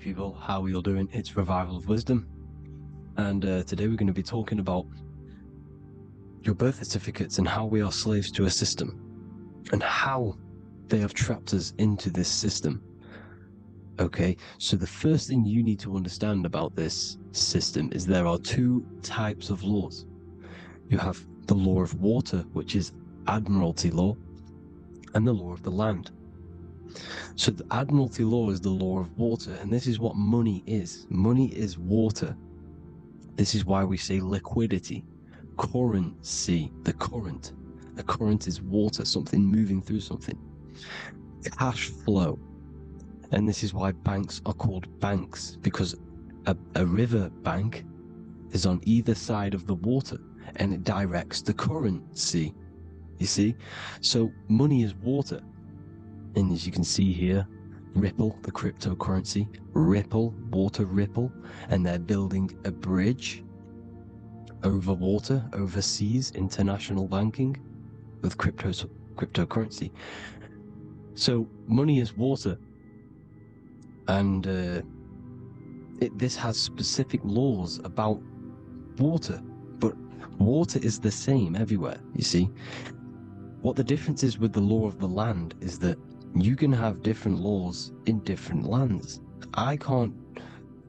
people, how are you all doing? It's Revival of Wisdom, and today we're going to be talking about your birth certificates and how we are slaves to a system and how they have trapped us into this system. Okay, so the first thing you need to understand about this system is there are two types of laws. You have the law of water, which is Admiralty law, and the law of the land. So the Admiralty law is the law of water, and this is what money is. Money is water. This is why we say liquidity, currency, the current. A current is water, something moving through something. Cash flow. And this is why banks are called banks, because a river bank is on either side of the water and it directs the currency. You see? So money is water. And as you can see here, Ripple, the cryptocurrency, Ripple, water Ripple, and they're building a bridge over water, overseas, international banking with cryptocurrency. So money is water, and this has specific laws about water, but water is the same everywhere, you see. What the difference is with the law of the land is that you can have different laws in different lands. I can't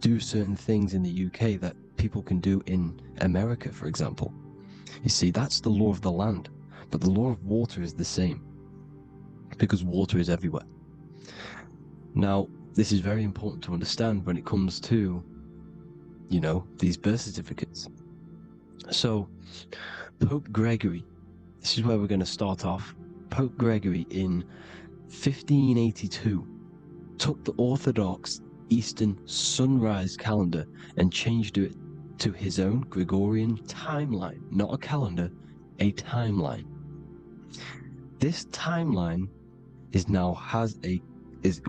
do certain things in the UK that people can do in America, for example. You see, that's the law of the land, but the law of water is the same because water is everywhere. Now, this is very important to understand when it comes to, you know, these birth certificates. So, Pope Gregory, this is where we're going to start off. Pope Gregory in 1582 took the Orthodox Eastern sunrise calendar and changed it to his own Gregorian timeline, not a calendar, a timeline. This timeline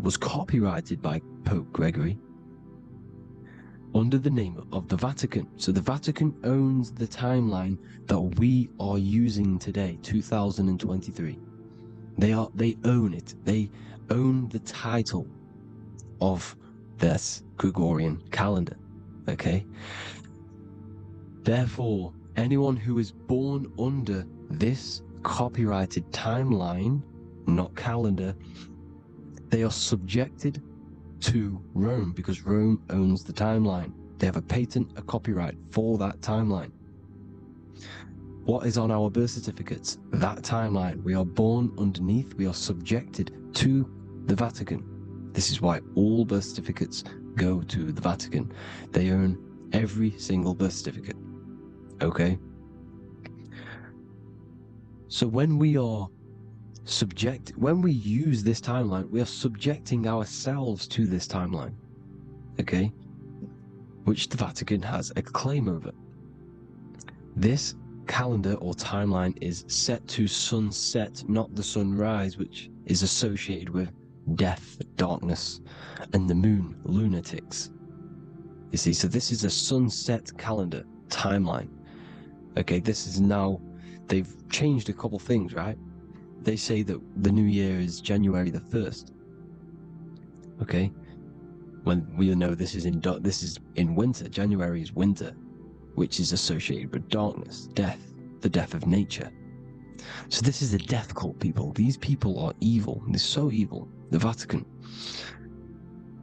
was copyrighted by Pope Gregory under the name of the Vatican. So the Vatican owns the timeline that we are using today, 2023. They own it. They own the title of this Gregorian calendar. Okay? Therefore, anyone who is born under this copyrighted timeline, not calendar, they are subjected to Rome because Rome owns the timeline. They have a patent, a copyright for that timeline. What is on our birth certificates? That timeline. We are born underneath, we are subjected to the Vatican. This is why all birth certificates go to the Vatican. They own every single birth certificate. Okay? So when we use this timeline, we are subjecting ourselves to this timeline. Okay? Which the Vatican has a claim over. This calendar or timeline is set to sunset, not the sunrise, which is associated with death, darkness, and the moon, lunatics. You see, so this is a sunset calendar timeline. Okay, this is now, they've changed a couple things, right? They say that the new year is January the 1st. Okay, when we know this is in winter. January is winter, which is associated with darkness, death, the death of nature. So this is a death cult, people. These people are evil. They're so evil. The Vatican.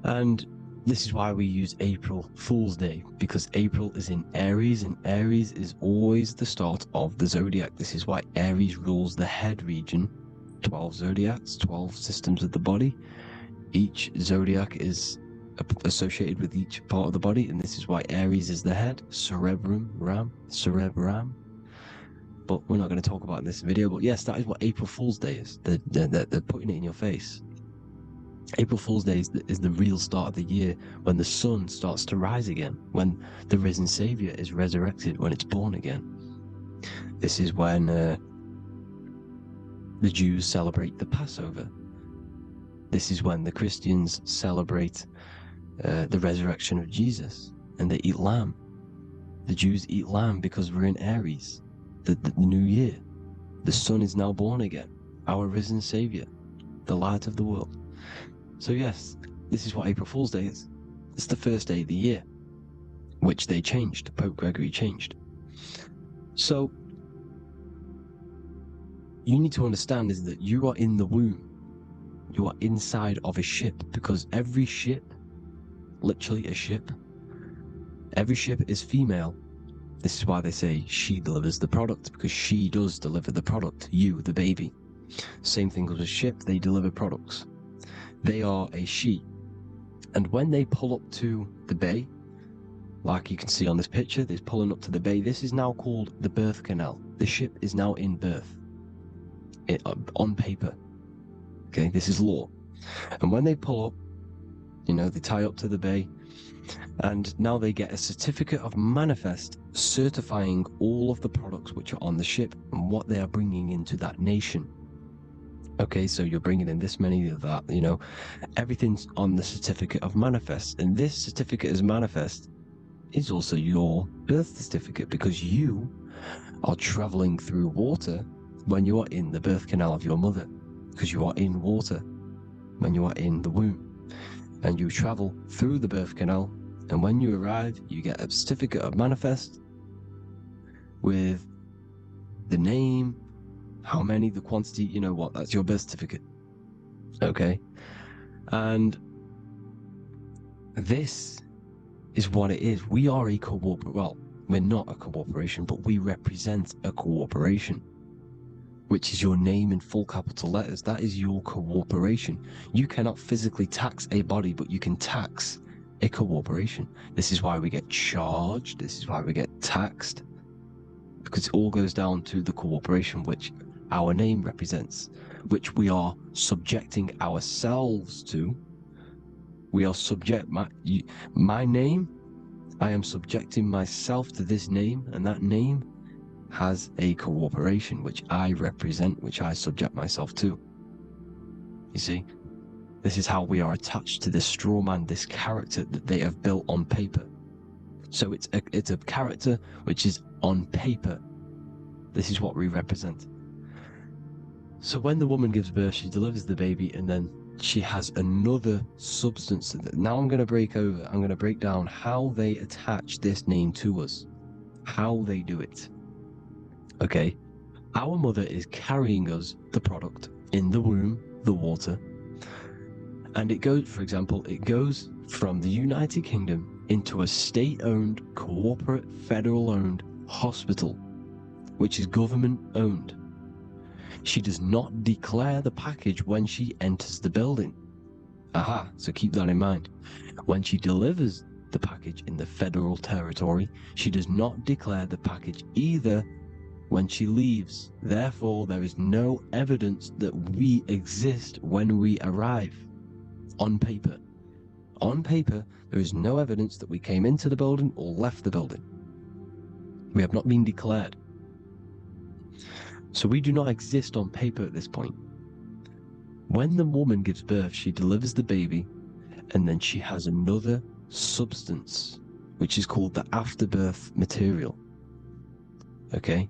And this is why we use April Fool's Day, because April is in Aries, and Aries is always the start of the zodiac. This is why Aries rules the head region. 12 zodiacs, 12 systems of the body. Each zodiac is associated with each part of the body, and this is why Aries is the head, cerebrum. But we're not going to talk about it in this video. But yes, that is what April Fool's Day is. They're putting it in your face. April Fool's Day is the real start of the year, when the sun starts to rise again, when the risen Savior is resurrected, when it's born again. This is when the Jews celebrate the Passover. This is when the Christians celebrate the resurrection of Jesus, and they eat lamb. The Jews eat lamb because we're in Aries, the new year. The sun is now born again, our risen Savior, the light of the world. So yes, this is what April Fool's Day is. It's the first day of the year, which they changed. Pope Gregory changed. So you need to understand is that you are in the womb. You are inside of a ship, because every ship, literally a ship, every ship is female. This is why they say she delivers the product, because she does deliver the product, you, the baby. Same thing with a ship, they deliver products. They are a she. And when they pull up to the bay, like you can see on this picture, they're pulling up to the bay. This is now called the birth canal. The ship is now in birth, on paper. Okay, this is law. And when they pull up, you know, they tie up to the bay, and now they get a certificate of manifest certifying all of the products which are on the ship and what they are bringing into that nation. Okay, so you're bringing in this many of that, you know, everything's on the certificate of manifest. And this certificate of manifest is also your birth certificate, because you are traveling through water when you are in the birth canal of your mother, because you are in water when you are in the womb, and you travel through the birth canal, and when you arrive you get a certificate of manifest with the name, how many, the quantity, you know what, that's your birth certificate. Okay, and this is what it is. We are a well, we're not a corporation, but we represent a corporation, which is your name in full capital letters. That is your corporation. You cannot physically tax a body, but you can tax a corporation. This is why we get charged. This is why we get taxed, because it all goes down to the corporation which our name represents, which we are subjecting ourselves to. We are subject, my name, I am subjecting myself to this name, and that name has a corporation which I represent, which I subject myself to. You see, this is how we are attached to this straw man, this character that they have built on paper. So it's a character which is on paper. This is what we represent. So when the woman gives birth, she delivers the baby, and then she has another substance. Now I'm going to break down how they attach this name to us, how they do it. Okay, our mother is carrying us the product in the womb, the water, and it goes, for example, it goes from the United Kingdom into a state-owned, corporate, federal-owned hospital, which is government-owned. She does not declare the package when she enters the building. Aha, so keep that in mind. When she delivers the package in the federal territory, she does not declare the package either when she leaves. Therefore, there is no evidence that we exist when we arrive. On paper. On paper, there is no evidence that we came into the building or left the building. We have not been declared. So we do not exist on paper at this point. When the woman gives birth, she delivers the baby, and then she has another substance, which is called the afterbirth material. Okay?